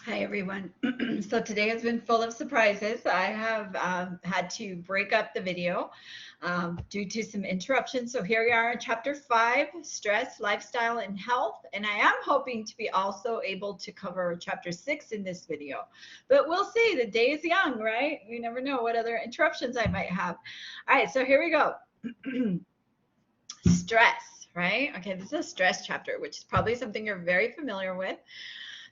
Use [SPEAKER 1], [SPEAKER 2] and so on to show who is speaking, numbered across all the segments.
[SPEAKER 1] Hi, everyone. So today has been full of surprises. I have had to break up the video due to some interruptions. So here we are in chapter 5, stress, lifestyle, and health. And I am hoping to be also able to cover chapter 6 in this video. But we'll see. The day is young, right? You never know what other interruptions I might have. All right, so here we go. Stress, right? Okay, this is a stress chapter, which is probably something you're very familiar with.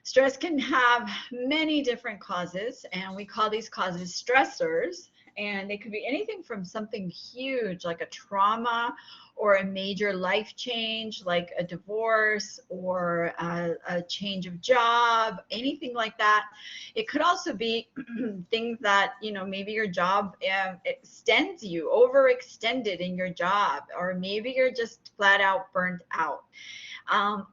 [SPEAKER 1] Stress can have many different causes, and we call these causes stressors. And they could be anything from something huge like a trauma or a major life change like a divorce or a change of job, anything like that. It could also be things that, maybe your job extends you, overextended in your job, or maybe you're just flat out burnt out.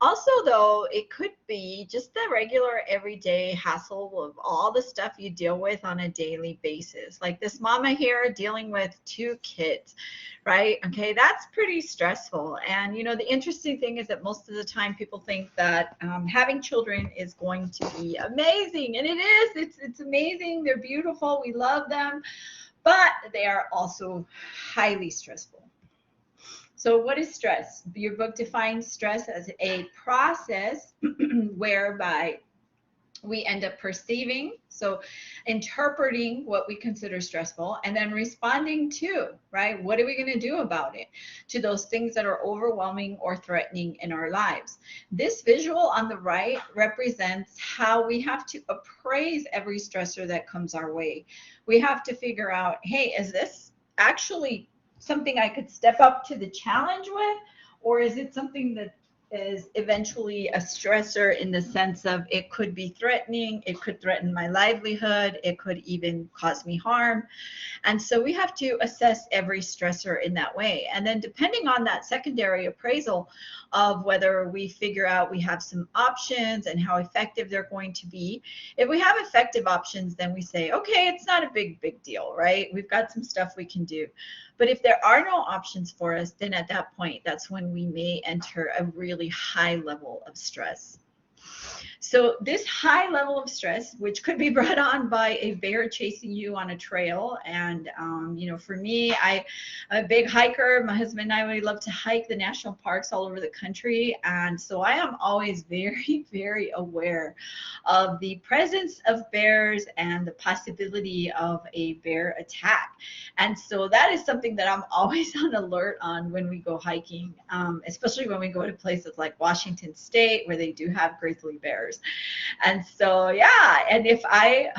[SPEAKER 1] Also, though, it could be just the regular everyday hassle of all the stuff you deal with on a daily basis. Like this mama here dealing with 2 kids, right? Okay, that's pretty stressful. And, the interesting thing is that most of the time people think that having children is going to be amazing. And it is. It's amazing. They're beautiful. We love them. But they are also highly stressful. So what is stress? Your book defines stress as a process whereby we end up perceiving, so interpreting what we consider stressful, and then responding to, right? What are we going to do about it? To those things that are overwhelming or threatening in our lives. This visual on the right represents how we have to appraise every stressor that comes our way. We have to figure out, hey, is this actually something I could step up to the challenge with, or is it something that is eventually a stressor in the sense of it could be threatening, it could threaten my livelihood, it could even cause me harm. And so we have to assess every stressor in that way. And then depending on that secondary appraisal of whether we figure out we have some options and how effective they're going to be. If we have effective options, then we say, okay, it's not a big deal, right? We've got some stuff we can do. But if there are no options for us, then at that point, that's when we may enter a really high level of stress. So this high level of stress, which could be brought on by a bear chasing you on a trail. And, for me, I'm a big hiker. My husband and I, we love to hike the national parks all over the country. And so I am always very, very aware of the presence of bears and the possibility of a bear attack. And so that is something that I'm always on alert on when we go hiking, especially when we go to places like Washington State, where they do have grizzly bears. And so, yeah, and if I,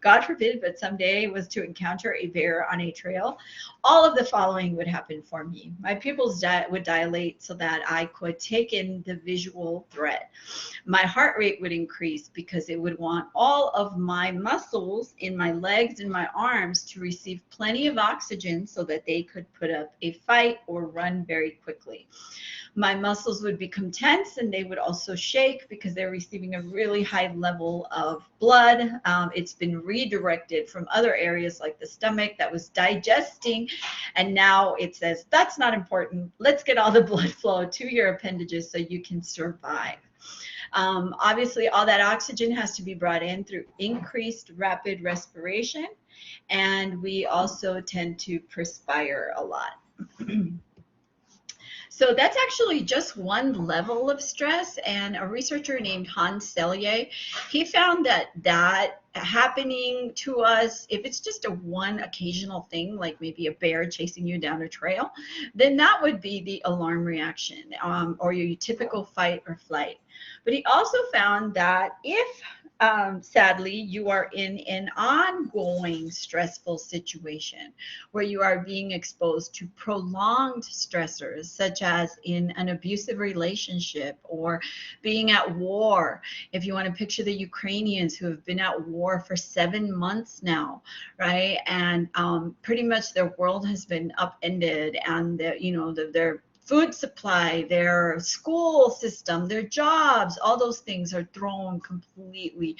[SPEAKER 1] God forbid, but someday was to encounter a bear on a trail, all of the following would happen for me. My pupils would dilate so that I could take in the visual threat. My heart rate would increase because it would want all of my muscles in my legs and my arms to receive plenty of oxygen so that they could put up a fight or run very quickly. My muscles would become tense and they would also shake because they're receiving a really high level of blood. It's been redirected from other areas like the stomach that was digesting. And now it says, that's not important. Let's get all the blood flow to your appendages so you can survive. Obviously, all that oxygen has to be brought in through increased rapid respiration. And we also tend to perspire a lot. So that's actually just one level of stress. And a researcher named Hans Selye, he found that happening to us, if it's just a one occasional thing, like maybe a bear chasing you down a trail, then that would be the alarm reaction or your typical fight or flight. But he also found that if sadly, you are in an ongoing stressful situation where you are being exposed to prolonged stressors, such as in an abusive relationship or being at war. If you want to picture the Ukrainians who have been at war for 7 months now, right? And pretty much their world has been upended, and their food supply, their school system, their jobs, all those things are thrown completely,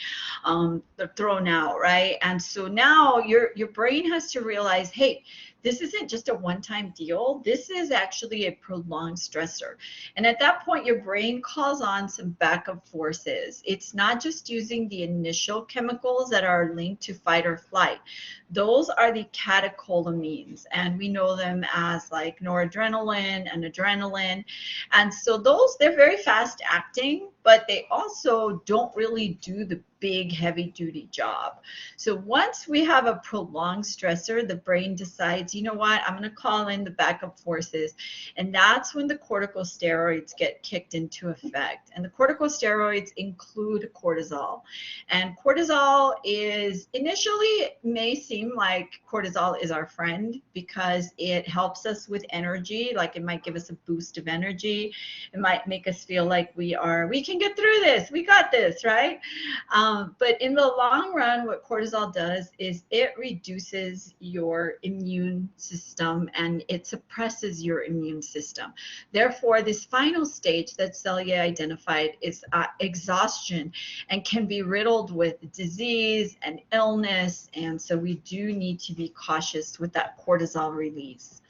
[SPEAKER 1] they're thrown out, right? And so now your brain has to realize, hey, this isn't just a one-time deal. This is actually a prolonged stressor. And at that point, your brain calls on some backup forces. It's not just using the initial chemicals that are linked to fight or flight. Those are the catecholamines, and we know them as like noradrenaline and adrenaline. And so those, they're very fast acting, but they also don't really do the big heavy duty job. So once we have a prolonged stressor, the brain decides, you know what, I'm going to call in the backup forces. And that's when the corticosteroids get kicked into effect. And the corticosteroids include cortisol. And cortisol is initially, may seem like cortisol is our friend because it helps us with energy. Like it might give us a boost of energy. It might make us feel like we can get through this. We got this, right? But in the long run, what cortisol does is it reduces your immune system and it suppresses your immune system. Therefore, this final stage that Celia identified is exhaustion and can be riddled with disease and illness. And so we do need to be cautious with that cortisol release.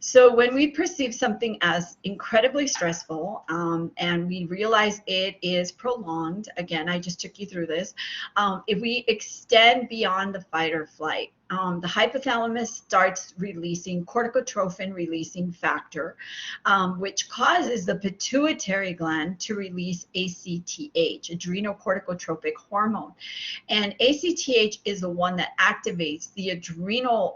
[SPEAKER 1] So when we perceive something as incredibly stressful and we realize it is prolonged, again, I just took you through this, if we extend beyond the fight or flight, the hypothalamus starts releasing corticotrophin releasing factor, which causes the pituitary gland to release ACTH, adrenocorticotropic hormone. And ACTH is the one that activates the adrenal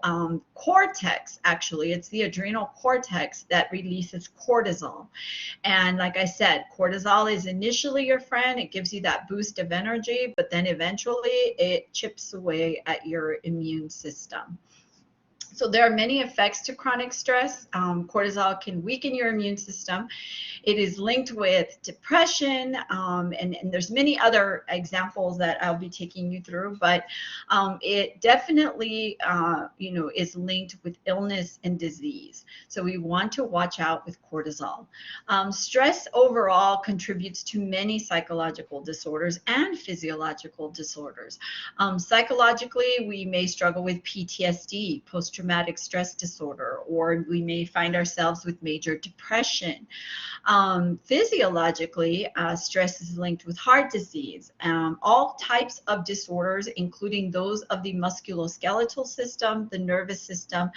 [SPEAKER 1] cortex. Actually, it's the adrenal cortex that releases cortisol. And like I said, cortisol is initially your friend. It gives you that boost of energy, but then eventually it chips away at your immune system. So there are many effects to chronic stress. Cortisol can weaken your immune system. It is linked with depression, and there's many other examples that I'll be taking you through, but it definitely, is linked with illness and disease. So we want to watch out with cortisol. Stress overall contributes to many psychological disorders and physiological disorders. Psychologically, we may struggle with PTSD, post-traumatic stress disorder, or we may find ourselves with major depression. Physiologically, stress is linked with heart disease, all types of disorders, including those of the musculoskeletal system, the nervous system,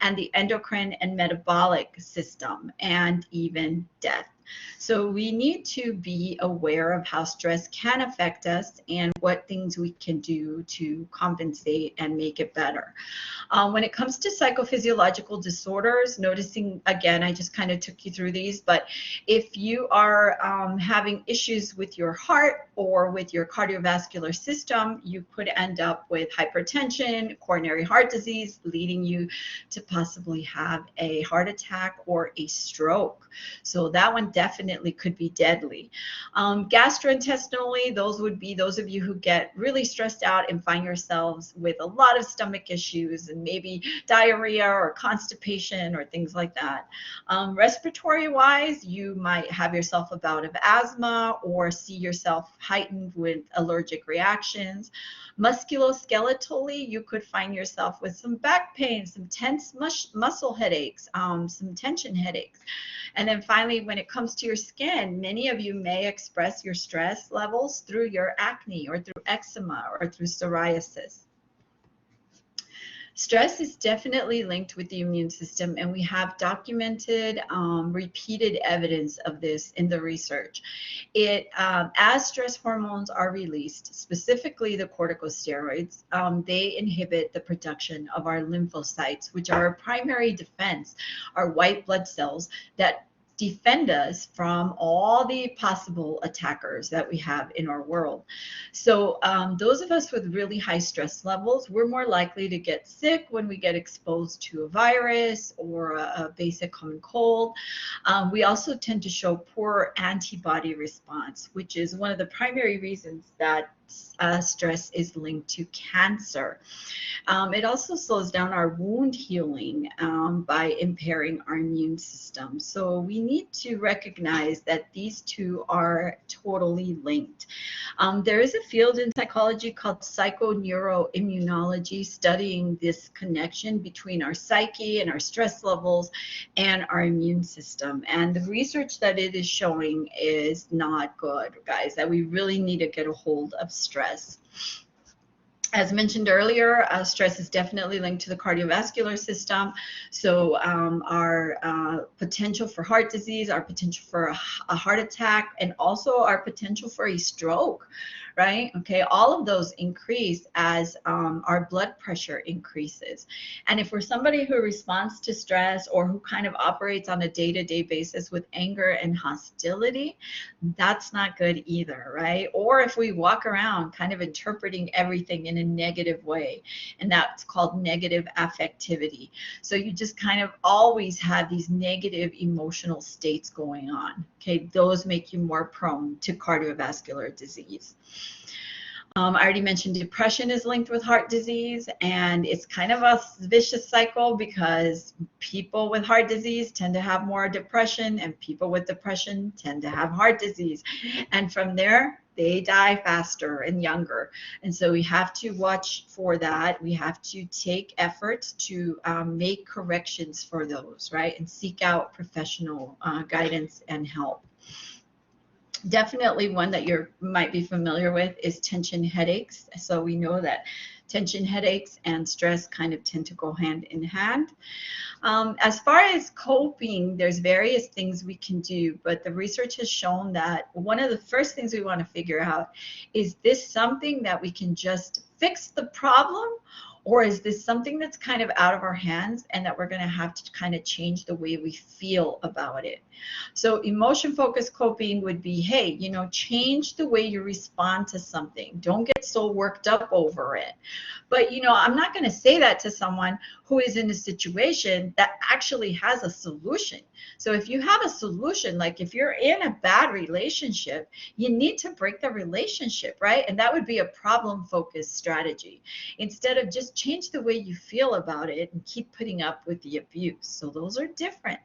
[SPEAKER 1] and the endocrine and metabolic system, and even death. So we need to be aware of how stress can affect us and what things we can do to compensate and make it better. When it comes to psychophysiological disorders, noticing, again, I just kind of took you through these, but if you are having issues with your heart or with your cardiovascular system, you could end up with hypertension, coronary heart disease, leading you to possibly have a heart attack or a stroke. So that one definitely could be deadly. Gastrointestinally, those would be those of you who get really stressed out and find yourselves with a lot of stomach issues and maybe diarrhea or constipation or things like that. Respiratory wise, you might have yourself a bout of asthma or see yourself heightened with allergic reactions. Musculoskeletally, you could find yourself with some back pain, some tense muscle headaches, some tension headaches. And then finally, when it comes to your skin, many of you may express your stress levels through your acne or through eczema or through psoriasis. Stress is definitely linked with the immune system, and we have documented repeated evidence of this in the research. As stress hormones are released, specifically the corticosteroids, they inhibit the production of our lymphocytes, which are our primary defense, our white blood cells that defend us from all the possible attackers that we have in our world. So those of us with really high stress levels, we're more likely to get sick when we get exposed to a virus or a basic common cold. We also tend to show poor antibody response, which is one of the primary reasons that stress is linked to cancer. It also slows down our wound healing by impairing our immune system. So we need to recognize that these two are totally linked. There is a field in psychology called psychoneuroimmunology studying this connection between our psyche and our stress levels and our immune system. And the research that it is showing is not good, guys, that we really need to get a hold of stress. As mentioned earlier, stress is definitely linked to the cardiovascular system. So our potential for heart disease, our potential for a heart attack, and also our potential for a stroke, right? Okay, all of those increase as our blood pressure increases. And if we're somebody who responds to stress or who kind of operates on a day-to-day basis with anger and hostility, that's not good either, right? Or if we walk around kind of interpreting everything in a negative way, and that's called negative affectivity. So you just kind of always have these negative emotional states going on. Okay, those make you more prone to cardiovascular disease. I already mentioned depression is linked with heart disease, and it's kind of a vicious cycle because people with heart disease tend to have more depression, and people with depression tend to have heart disease. And from there, they die faster and younger. And so we have to watch for that. We have to take efforts to make corrections for those, right? And seek out professional guidance and help. Definitely one that you might be familiar with is tension headaches. So we know that tension headaches and stress kind of tend to go hand in hand. As far as coping, there's various things we can do, but the research has shown that one of the first things we want to figure out, is this something that we can just fix the problem, or is this something that's kind of out of our hands and that we're going to have to kind of change the way we feel about it? So emotion-focused coping would be, hey, you know, change the way you respond to something. Don't get so worked up over it. But, you know, I'm not going to say that to someone who is in a situation that actually has a solution. So if you have a solution, like if you're in a bad relationship, you need to break the relationship, right? And that would be a problem-focused strategy. Instead of just change the way you feel about it and keep putting up with the abuse. So those are different,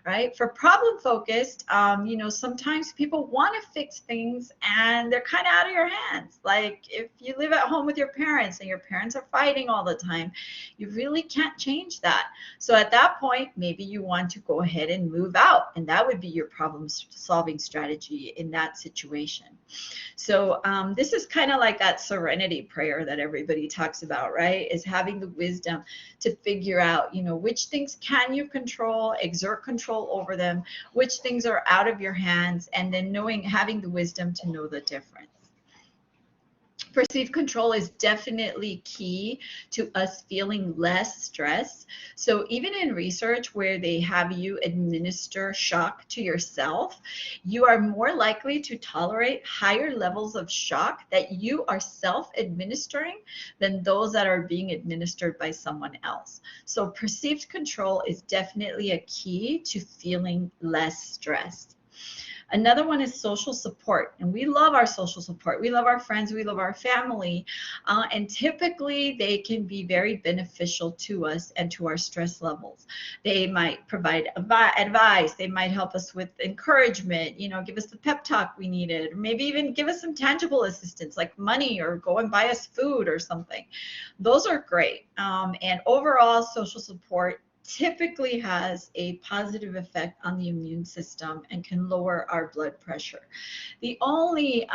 [SPEAKER 1] right? For problem-focused, you know, sometimes people want to fix things and they're kind of out of your hands. Like if you live at home with your parents and your parents are fighting all the time, you really can't change that. So at that point, maybe you want to go ahead and move out, and that would be your problem-solving strategy in that situation. So this is kind of like that serenity prayer that everybody talks about, right? Is having the wisdom to figure out, you know, which things can you control, exert control over them, which things are out of your hands, and then having the wisdom to know the difference. Perceived control is definitely key to us feeling less stress. So even in research where they have you administer shock to yourself, you are more likely to tolerate higher levels of shock that you are self-administering than those that are being administered by someone else. So perceived control is definitely a key to feeling less stressed. Another one is social support, and we love our social support. We love our friends, we love our family, and typically they can be very beneficial to us and to our stress levels. They might provide advice, they might help us with encouragement, you know, give us the pep talk we needed, or maybe even give us some tangible assistance like money or go and buy us food or something. Those are great, and overall social support typically has a positive effect on the immune system and can lower our blood pressure. The only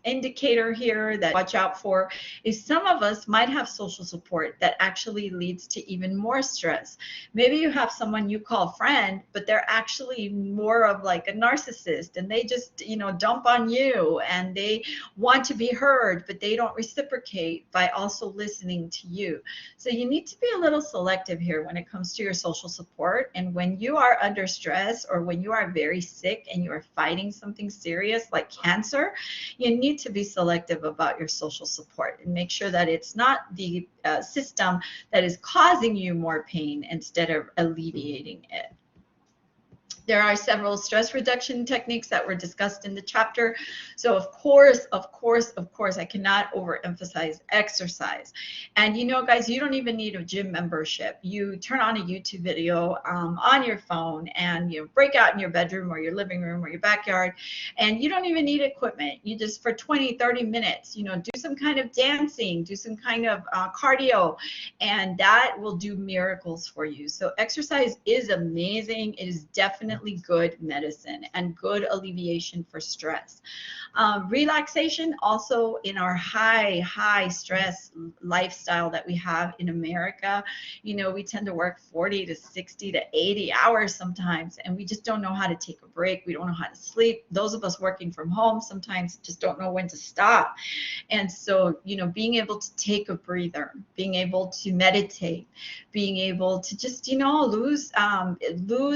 [SPEAKER 1] indicator here that watch out for is some of us might have social support that actually leads to even more stress. Maybe you have someone you call friend, but they're actually more of like a narcissist, and they just, you know, dump on you, and they want to be heard, but they don't reciprocate by also listening to you. So you need to be a little selective here when it comes to your social support. And when you are under stress, or when you are very sick and you are fighting something serious like cancer, you need to be selective about your social support and make sure that it's not the system that is causing you more pain instead of alleviating it. There are several stress reduction techniques that were discussed in the chapter. So of course, I cannot overemphasize exercise. And you know, guys, you don't even need a gym membership. You turn on a YouTube video on your phone, and you break out in your bedroom or your living room or your backyard, and you don't even need equipment. You just, for 20-30 minutes, do some kind of dancing, do some kind of cardio, and that will do miracles for you. So exercise is amazing. It is definitely good medicine and good alleviation for stress. Relaxation, also in our high stress lifestyle that we have in America, we tend to work 40 to 60 to 80 hours sometimes, and we just don't know how to take a break. We don't know how to sleep. Those of us working from home sometimes just don't know when to stop. And so, being able to take a breather, being able to meditate, being able to just, lose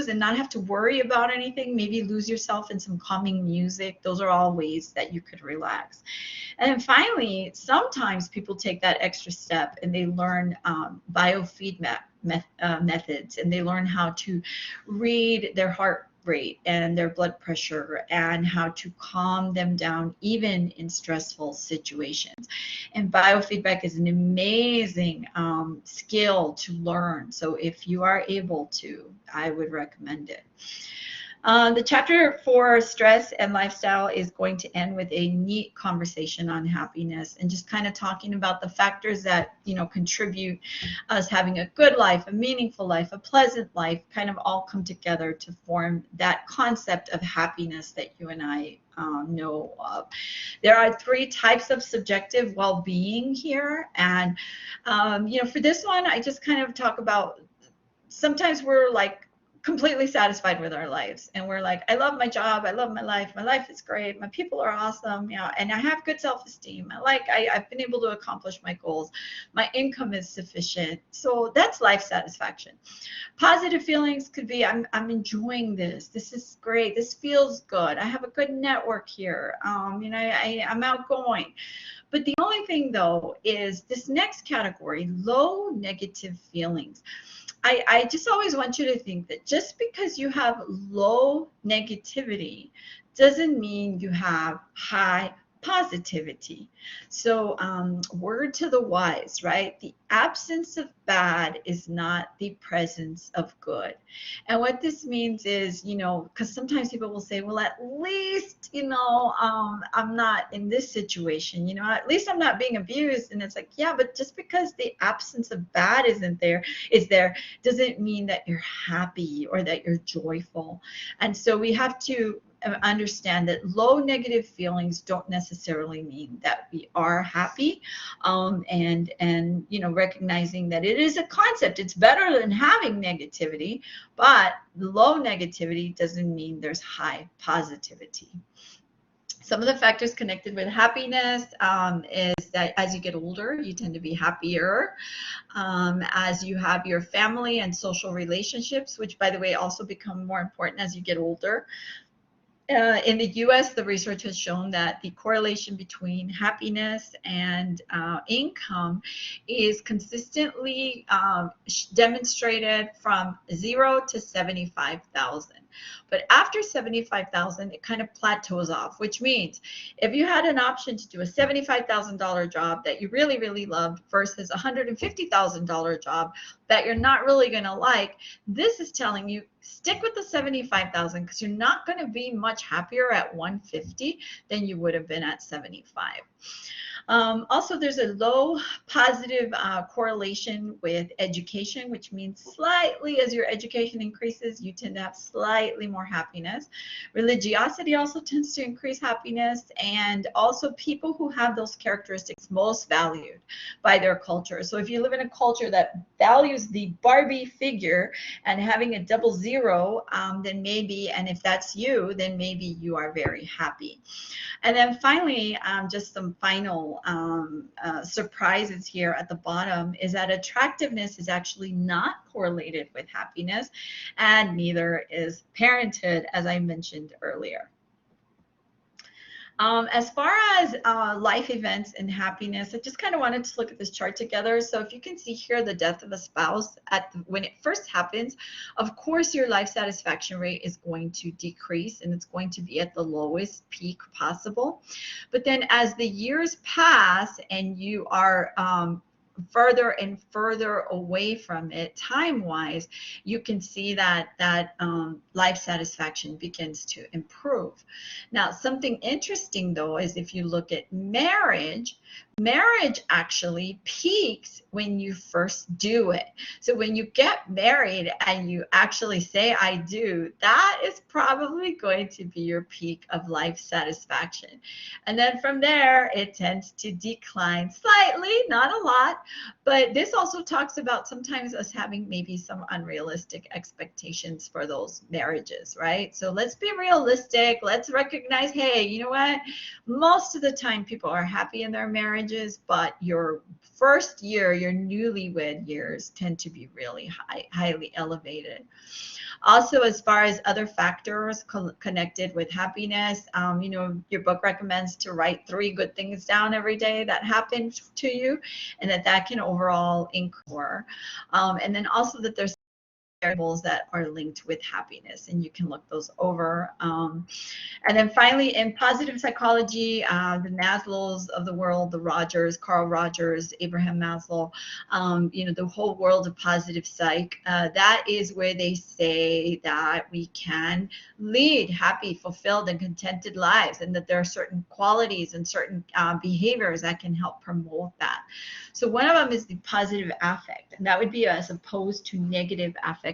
[SPEAKER 1] and not have to worry about anything, maybe lose yourself in some calming music. Those are all ways that you could relax. And then finally, sometimes people take that extra step and they learn biofeedback methods, and they learn how to read their heart rate and their blood pressure and how to calm them down even in stressful situations. And biofeedback is an amazing skill to learn. So if you are able to, I would recommend it. The chapter for stress and lifestyle is going to end with a neat conversation on happiness, and just kind of talking about the factors that, contribute us having a good life, a meaningful life, a pleasant life, kind of all come together to form that concept of happiness that you and I know of. There are 3 types of subjective well-being here. And, for this one, I just kind of talk about, sometimes we're like completely satisfied with our lives, and we're like, I love my job, I love my life is great, my people are awesome, and I have good self-esteem, I've been able to accomplish my goals, my income is sufficient. So that's life satisfaction. Positive feelings could be, I'm enjoying this is great, this feels good, I have a good network here, I'm outgoing. But the only thing, though, is this next category, low negative feelings. I just always want you to think that just because you have low negativity doesn't mean you have high positivity. So word to the wise, right? The absence of bad is not the presence of good. And what this means is, because sometimes people will say, well, at least, I'm not in this situation, at least I'm not being abused. And it's like, yeah, but just because the absence of bad is there, doesn't mean that you're happy or that you're joyful. And so we have to understand that low negative feelings don't necessarily mean that we are happy, and recognizing that it is a concept. It's better than having negativity, but low negativity doesn't mean there's high positivity. Some of the factors connected with happiness is that as you get older, you tend to be happier. As you have your family and social relationships, which, by the way, also become more important as you get older. In the US, the research has shown that the correlation between happiness and income is consistently demonstrated from 0 to 75,000. But after 75,000, it kind of plateaus off, which means if you had an option to do a $75,000 job that you really, really loved versus a $150,000 job that you're not really going to like, this is telling you stick with the 75,000, because you're not going to be much happier at 150 than you would have been at 75. Also, there's a low positive correlation with education, which means slightly as your education increases, you tend to have slightly more happiness. Religiosity also tends to increase happiness, and also people who have those characteristics most valued by their culture. So if you live in a culture that values the Barbie figure and having a 00, then maybe, and if that's you, then maybe you are very happy. And then finally, just some final surprises here at the bottom is that attractiveness is actually not correlated with happiness, and neither is parenthood, as I mentioned earlier. As far as life events and happiness, I just kind of wanted to look at this chart together. So if you can see here, the death of a spouse when it first happens, of course, your life satisfaction rate is going to decrease and it's going to be at the lowest peak possible. But then as the years pass and you are further and further away from it time-wise, you can see that life satisfaction begins to improve. Now, something interesting though is if you look at marriage actually peaks when you first do it. So when you get married and you actually say I do, that is probably going to be your peak of life satisfaction. And then from there it tends to decline slightly, not a lot. But this also talks about sometimes us having maybe some unrealistic expectations for those marriages, right? So let's be realistic. Let's recognize, hey, you know what? Most of the time people are happy in their marriages, but your first year, your newlywed years tend to be really highly elevated. Also, as far as other factors connected with happiness, you know, your book recommends to write 3 good things down every day that happened to you, and that can overall increase. And then also that there's variables that are linked with happiness, and you can look those over. And then finally, in positive psychology, the Maslows of the world, the Rogers, Carl Rogers, Abraham Maslow, you know, the whole world of positive psych, that is where they say that we can lead happy, fulfilled, and contented lives, and that there are certain qualities and certain behaviors that can help promote that. So one of them is the positive affect, and that would be as opposed to negative affectivity.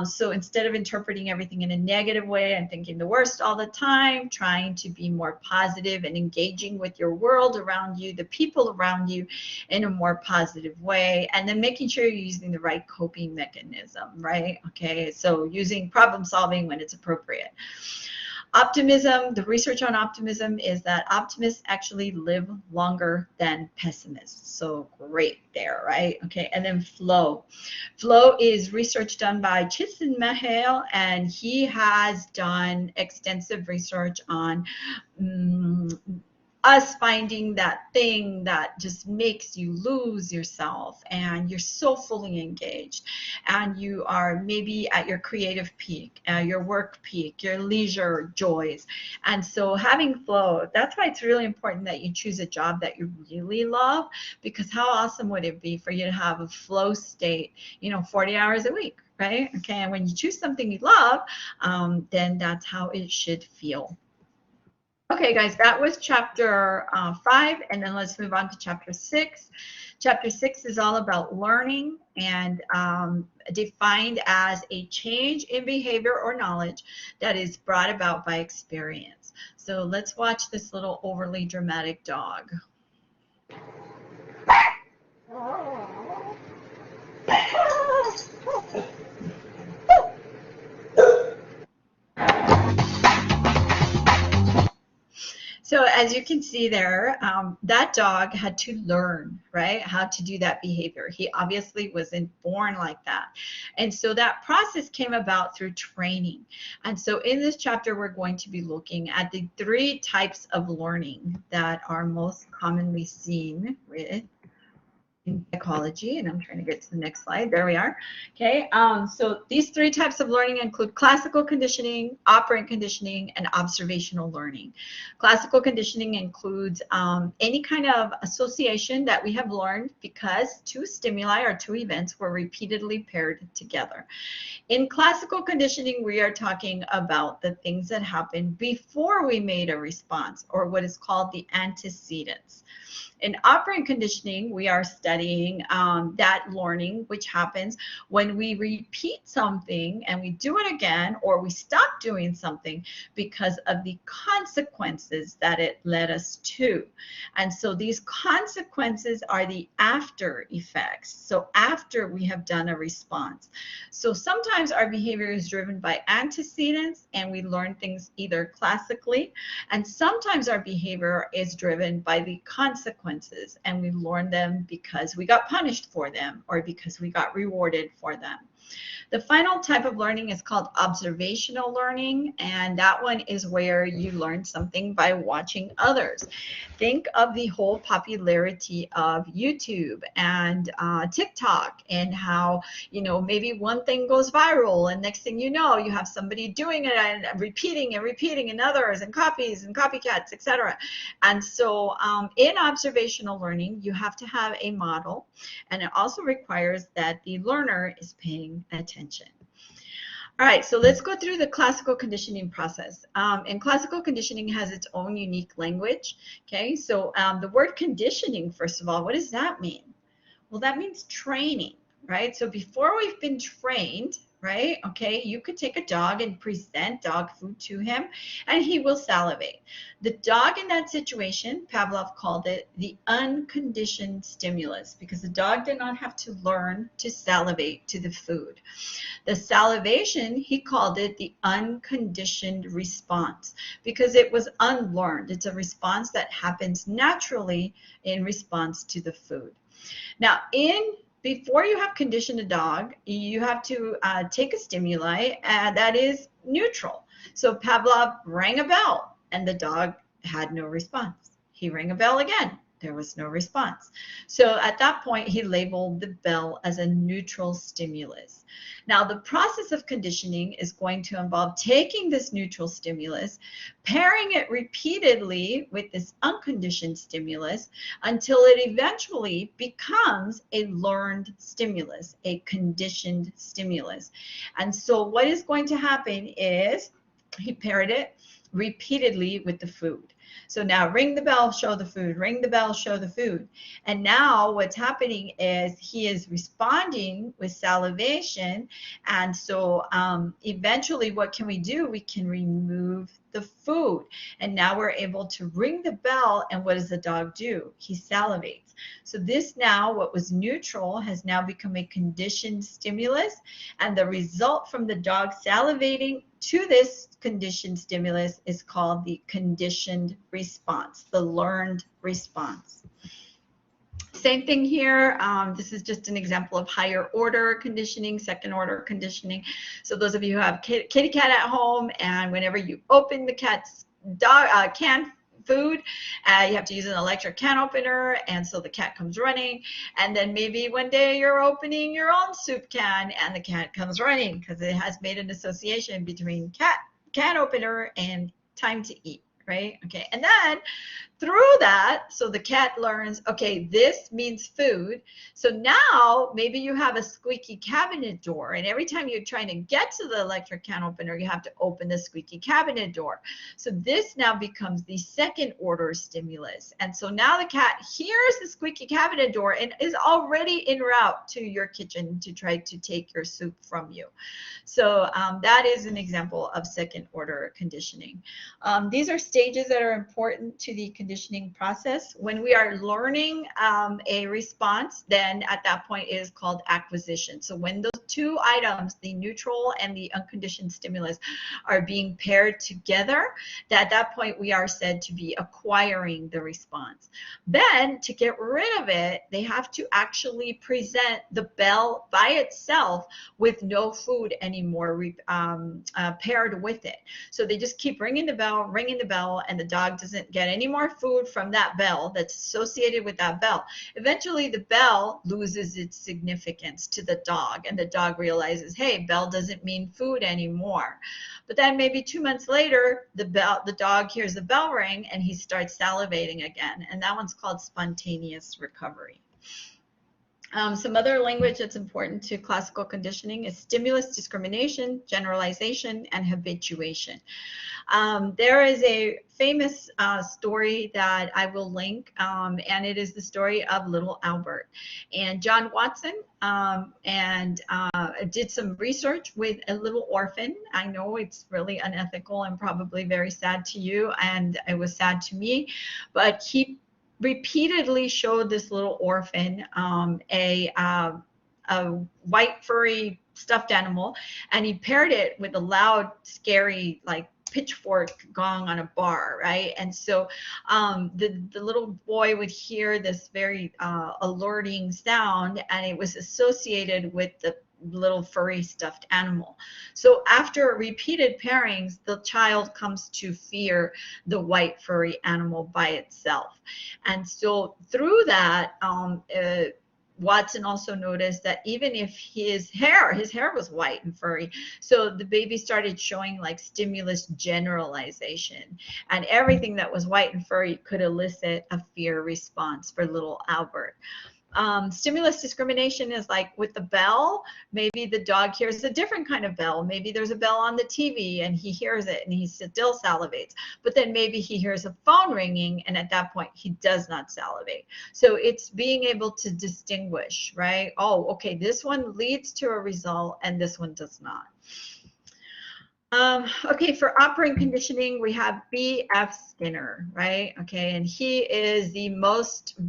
[SPEAKER 1] So instead of interpreting everything in a negative way and thinking the worst all the time, trying to be more positive and engaging with your world around you, the people around you in a more positive way, and then making sure you're using the right coping mechanism, right? Okay, so using problem solving when it's appropriate. Optimism, the research on optimism is that optimists actually live longer than pessimists. So great there, right? Okay, and then flow. Flow is research done by Csikszentmihalyi, and he has done extensive research on us finding that thing that just makes you lose yourself and you're so fully engaged and you are maybe at your creative peak, your work peak, your leisure joys. And so having flow, that's why it's really important that you choose a job that you really love, because how awesome would it be for you to have a flow state, you know, 40 hours a week, right? Okay, and when you choose something you love, then that's how it should feel. Okay, guys, that was chapter 5, and then let's move on to chapter 6. Chapter 6 is all about learning and defined as a change in behavior or knowledge that is brought about by experience. So let's watch this little overly dramatic dog. So as you can see there, that dog had to learn, right, how to do that behavior. He obviously wasn't born like that. And so that process came about through training. And so in this chapter, we're going to be looking at the 3 types of learning that are most commonly seen with in psychology, and I'm trying to get to the next slide. There we are. Okay, so these 3 types of learning include classical conditioning, operant conditioning, and observational learning. Classical conditioning includes any kind of association that we have learned because 2 stimuli or 2 events were repeatedly paired together. In classical conditioning, we are talking about the things that happened before we made a response, or what is called the antecedents. In operant conditioning, we are studying that learning which happens when we repeat something and we do it again, or we stop doing something because of the consequences that it led us to. And so these consequences are the after effects. So after we have done a response. So sometimes our behavior is driven by antecedents and we learn things either classically, and sometimes our behavior is driven by the consequences and we learn them because we got punished for them or because we got rewarded for them. The final type of learning is called observational learning, and that one is where you learn something by watching others. Think of the whole popularity of YouTube and TikTok, and how, you know, maybe one thing goes viral and next thing you know, you have somebody doing it and repeating and repeating, and others and copies and copycats, etc. And so in observational learning, you have to have a model, and it also requires that the learner is paying attention. All right, so let's go through the classical conditioning process. And classical conditioning has its own unique language. Okay, so the word conditioning, first of all, what does that mean? Well, that means training, right? So before we've been trained, right? Okay, you could take a dog and present dog food to him, and he will salivate. The dog in that situation, Pavlov called it the unconditioned stimulus, because the dog did not have to learn to salivate to the food. The salivation, he called it the unconditioned response, because it was unlearned. It's a response that happens naturally in response to the food. Now, before you have conditioned a dog, you have to take a stimuli that is neutral. So Pavlov rang a bell, and the dog had no response. He rang a bell again. There was no response. So at that point, he labeled the bell as a neutral stimulus. Now, the process of conditioning is going to involve taking this neutral stimulus, pairing it repeatedly with this unconditioned stimulus until it eventually becomes a learned stimulus, a conditioned stimulus. And so what is going to happen is he paired it repeatedly with the food. So now ring the bell, show the food, ring the bell, show the food. And now what's happening is he is responding with salivation. And so eventually what can we do? We can remove the food. And now we're able to ring the bell. And what does the dog do? He salivates. So this now, what was neutral, has now become a conditioned stimulus. And the result from the dog salivating to this conditioned stimulus is called the conditioned response, the learned response. Same thing here. This is just an example of higher order conditioning, second order conditioning. So those of you who have kitty cat at home, and whenever you open the cat's can food, you have to use an electric can opener, and so the cat comes running. And then maybe one day you're opening your own soup can and the cat comes running, because it has made an association between can opener and time to eat, right? Okay, and then through that, so the cat learns, okay, this means food. So now maybe you have a squeaky cabinet door, and every time you're trying to get to the electric can opener, you have to open the squeaky cabinet door. So this now becomes the second order stimulus. And so now the cat hears the squeaky cabinet door and is already en route to your kitchen to try to take your soup from you. So that is an example of second order conditioning. These are stages that are important to the conditioning process. When we are learning a response, then at that point it is called acquisition. So when those two items, the neutral and the unconditioned stimulus, are being paired together, at that point we are said to be acquiring the response. Then to get rid of it, they have to actually present the bell by itself with no food anymore paired with it. So they just keep ringing the bell, and the dog doesn't get any more food from that bell that's associated with that bell. Eventually the bell loses its significance to the dog, and the dog realizes, hey, bell doesn't mean food anymore. But then maybe 2 months later, the dog hears the bell ring and he starts salivating again, and that one's called spontaneous recovery. Some other language that's important to classical conditioning is stimulus, discrimination, generalization, and habituation. There is a famous story that I will link, and it is the story of little Albert. And John Watson did some research with a little orphan. I know it's really unethical and probably very sad to you, and it was sad to me, but he repeatedly showed this little orphan a white furry stuffed animal, and he paired it with a loud, scary, like pitchfork gong on a bar, right? And so the little boy would hear this very alerting sound, and it was associated with little furry stuffed animal. So after repeated pairings, the child comes to fear the white furry animal by itself. And so through that, Watson also noticed that even if his hair was white and furry, so the baby started showing like stimulus generalization, and everything that was white and furry could elicit a fear response for little Albert. Stimulus discrimination is like with the bell. Maybe the dog hears a different kind of bell. Maybe there's a bell on the TV and he hears it and he still salivates. But then maybe he hears a phone ringing and at that point he does not salivate. So it's being able to distinguish, right? Oh, okay, this one leads to a result and this one does not. Okay, for operant conditioning, we have B.F. Skinner, right? Okay, and he is the most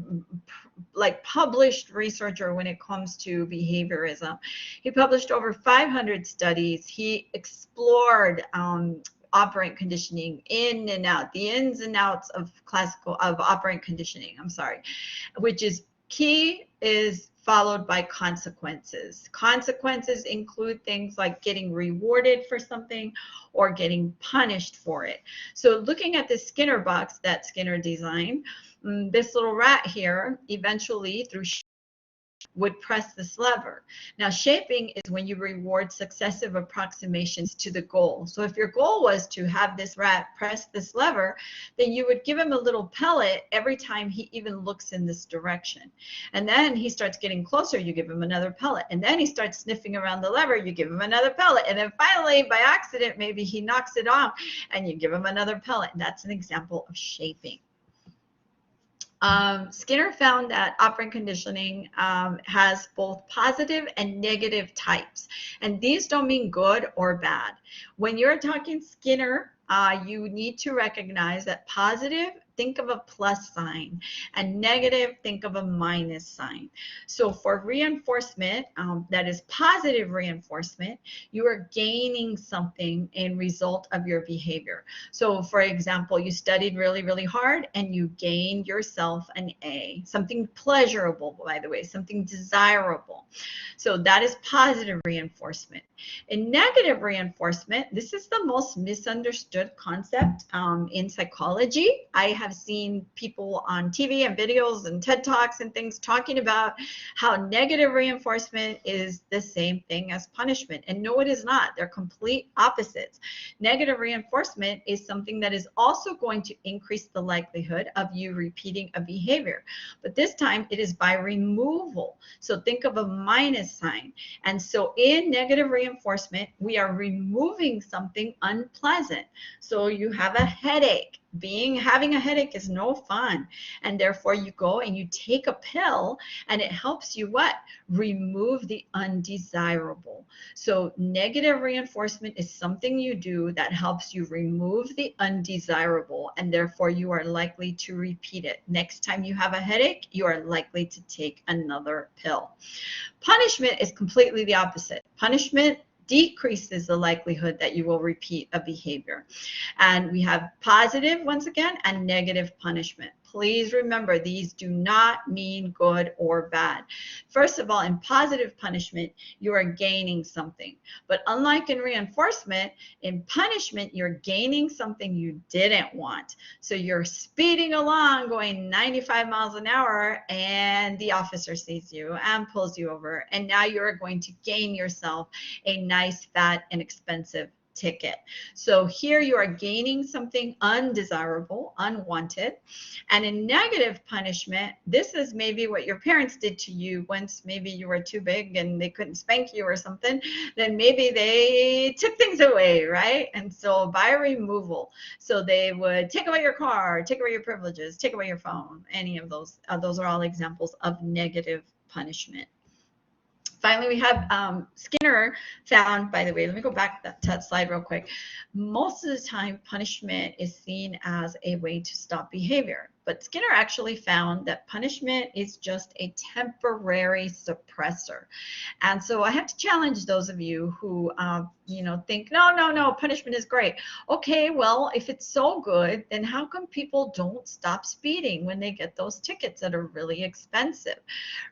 [SPEAKER 1] like published researcher when it comes to behaviorism. He published over 500 studies. He explored operant conditioning in and out, the ins and outs of operant conditioning, which is key is followed by consequences. Consequences include things like getting rewarded for something or getting punished for it. So looking at the Skinner box that Skinner designed, this little rat here eventually through would press this lever. Now, shaping is when you reward successive approximations to the goal. So if your goal was to have this rat press this lever, then you would give him a little pellet every time he even looks in this direction. And then he starts getting closer, you give him another pellet. And then he starts sniffing around the lever, you give him another pellet. And then finally, by accident, maybe he knocks it off and you give him another pellet. And that's an example of shaping. Skinner found that operant conditioning has both positive and negative types. And these don't mean good or bad. When you're talking Skinner, you need to recognize that positive, think of a plus sign, and negative, think of a minus sign. So for reinforcement, that is positive reinforcement, you are gaining something in result of your behavior. So for example, you studied really, really hard and you gained yourself an A, something pleasurable, by the way, something desirable. So that is positive reinforcement. In negative reinforcement, this is the most misunderstood concept in psychology. I have seen people on TV and videos and TED Talks and things talking about how negative reinforcement is the same thing as punishment. And no, it is not. They're complete opposites. Negative reinforcement is something that is also going to increase the likelihood of you repeating a behavior. But this time it is by removal. So think of a minus sign. And so in negative reinforcement, we are removing something unpleasant. So you have a headache. Having a headache is no fun, and therefore you go and you take a pill and it helps you what? Remove the undesirable. So negative reinforcement is something you do that helps you remove the undesirable, and therefore you are likely to repeat it. Next time you have a headache, you are likely to take another pill. Punishment is completely the opposite. Punishment decreases the likelihood that you will repeat a behavior. And we have positive, once again, and negative punishment. Please remember, these do not mean good or bad. First of all, in positive punishment, you are gaining something. But unlike in reinforcement, in punishment, you're gaining something you didn't want. So you're speeding along, going 95 miles an hour, and the officer sees you and pulls you over. And now you're going to gain yourself a nice, fat, and expensive ticket. So here you are gaining something undesirable, unwanted. And in negative punishment, this is maybe what your parents did to you once maybe you were too big and they couldn't spank you or something. Then maybe they took things away, right? And so by removal, so they would take away your car, take away your privileges, take away your phone, any of those. Those are all examples of negative punishment. Finally, we have Skinner found, by the way, let me go back to that slide real quick. Most of the time, punishment is seen as a way to stop behavior. But Skinner actually found that punishment is just a temporary suppressor. And so I have to challenge those of you who, think, no, punishment is great. Okay, well, if it's so good, then how come people don't stop speeding when they get those tickets that are really expensive,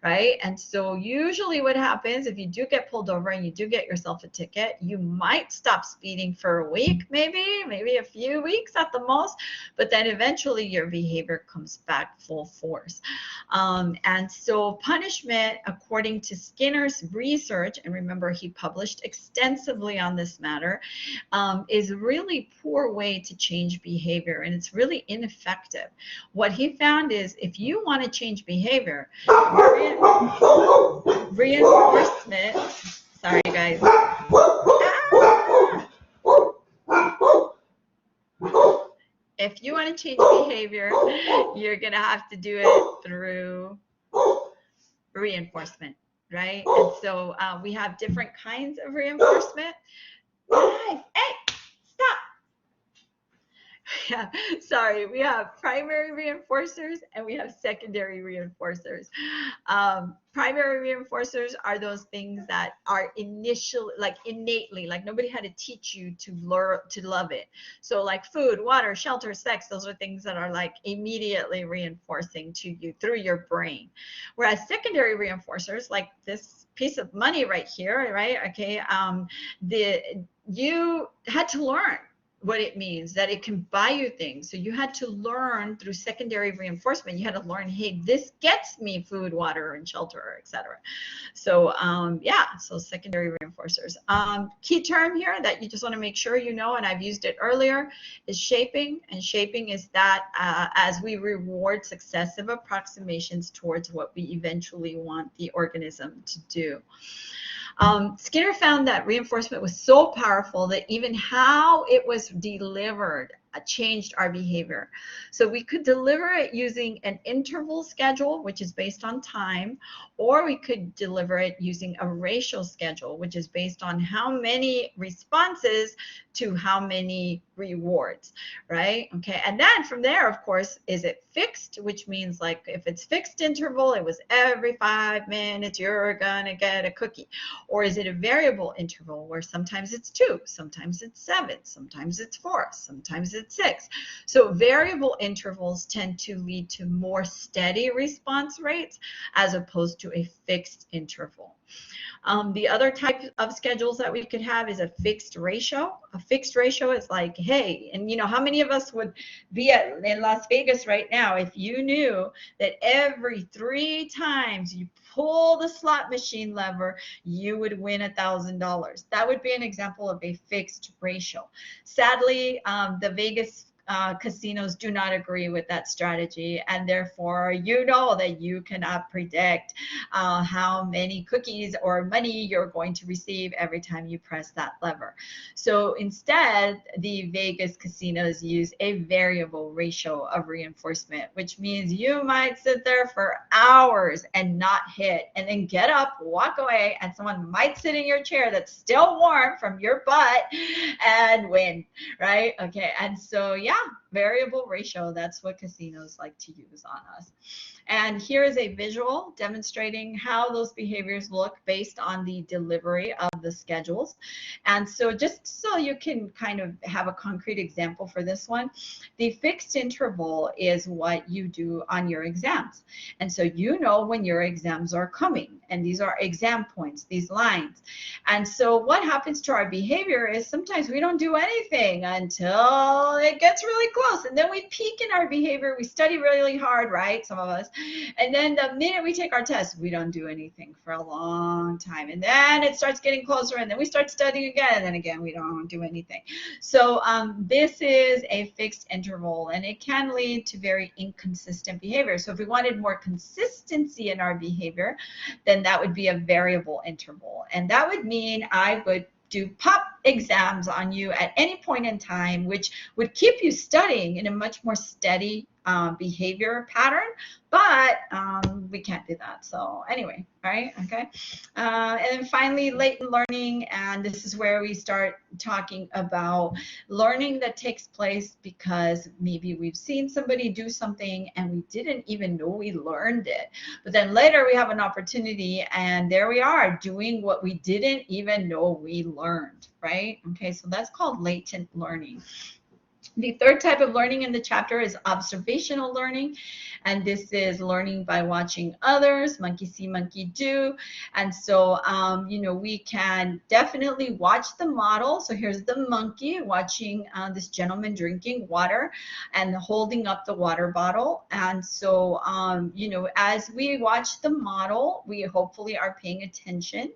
[SPEAKER 1] right? And so usually what happens if you do get pulled over and you do get yourself a ticket, you might stop speeding for a week, maybe a few weeks at the most, but then eventually your behavior comes back full force. And so punishment, according to Skinner's research, and remember he published extensively on this matter, is a really poor way to change behavior, and it's really ineffective. What he found is if you want to change behavior, reinforcement, sorry guys. If you want to change behavior, you're going to have to do it through reinforcement, right? And so we have different kinds of reinforcement. Guys, hey, stop. Yeah, sorry, we have primary reinforcers and we have secondary reinforcers. Primary reinforcers are those things that are initially, like innately, like nobody had to teach you to learn to love it. So like food, water, shelter, sex, those are things that are like immediately reinforcing to you through your brain. Whereas secondary reinforcers, like this piece of money right here, right? Okay, you had to learn what it means that it can buy you things. So you had to learn through secondary reinforcement. You had to learn, hey, this gets me food, water, and shelter, etc. So so secondary reinforcers. Key term here that you just want to make sure you know, and I've used it earlier, is shaping. And shaping is that as we reward successive approximations towards what we eventually want the organism to do. Skinner found that reinforcement was so powerful that even how it was delivered changed our behavior. So we could deliver it using an interval schedule, which is based on time, or we could deliver it using a ratio schedule, which is based on how many responses to how many rewards, right? Okay, and then from there, of course, is it fixed, which means like if it's fixed interval, it was every 5 minutes you're gonna get a cookie, or is it a variable interval where sometimes it's 2, sometimes it's 7, sometimes it's 4, sometimes it's 6. So variable intervals tend to lead to more steady response rates as opposed to a fixed interval. The other type of schedules that we could have is a fixed ratio. A fixed ratio is like, hey, and how many of us would be in Las Vegas right now if you knew that every 3 times you pull the slot machine lever, you would win $1,000. That would be an example of a fixed ratio. Sadly, the Vegas casinos do not agree with that strategy, and therefore you know that you cannot predict how many cookies or money you're going to receive every time you press that lever. So instead, the Vegas casinos use a variable ratio of reinforcement, which means you might sit there for hours and not hit, and then get up, walk away, and someone might sit in your chair that's still warm from your butt and win, right? Okay, and so yeah, variable ratio, that's what casinos like to use on us. And here is a visual demonstrating how those behaviors look based on the delivery of the schedules. And so just so you can kind of have a concrete example for this one, the fixed interval is what you do on your exams. And so you know when your exams are coming, and these are exam points, these lines. And so what happens to our behavior is sometimes we don't do anything until it gets really close, and then we peak in our behavior. We study really hard, right? Some of us. And then the minute we take our test, we don't do anything for a long time. And then it starts getting closer, and then we start studying again, and then again, we don't do anything. So this is a fixed interval, and it can lead to very inconsistent behavior. So if we wanted more consistency in our behavior, then that would be a variable interval. And that would mean I would do pop, exams on you at any point in time, which would keep you studying in a much more steady behavior pattern, but we can't do that. So anyway, right? Okay. And then finally, latent learning, and this is where we start talking about learning that takes place because maybe we've seen somebody do something and we didn't even know we learned it, but then later we have an opportunity and there we are doing what we didn't even know we learned, right? Okay, so that's called latent learning. The third type of learning in the chapter is observational learning, and this is learning by watching others, monkey see, monkey do. And so, you know, we can definitely watch the model. So here's the monkey watching this gentleman drinking water and holding up the water bottle. And so, you know, as we watch the model, we hopefully are paying attention.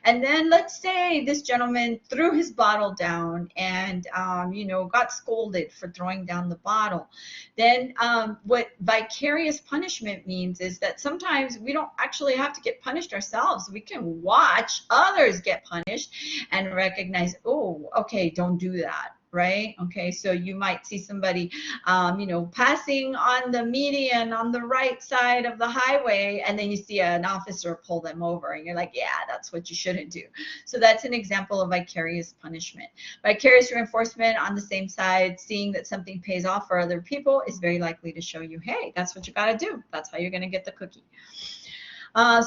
[SPEAKER 1] And then let's say this gentleman threw his bottle down and, you know, got scolded for throwing down the bottle. Then what vicarious punishment means is that sometimes we don't actually have to get punished ourselves. We can watch others get punished and recognize, oh, okay, don't do that. Right? Okay, so you might see somebody, you know, passing on the median on the right side of the highway, and then you see an officer pull them over, and you're like, yeah, that's what you shouldn't do. So that's an example of vicarious punishment. Vicarious reinforcement on the same side, seeing that something pays off for other people is very likely to show you, hey, that's what you got to do. That's how you're going to get the cookie.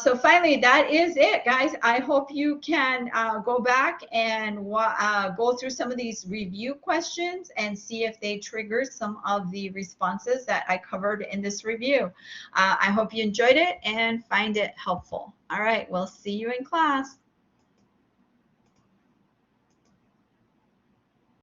[SPEAKER 1] So finally, that is it, guys. I hope you can go back and go through some of these review questions and see if they trigger some of the responses that I covered in this review. I hope you enjoyed it and find it helpful. All right, we'll see you in class.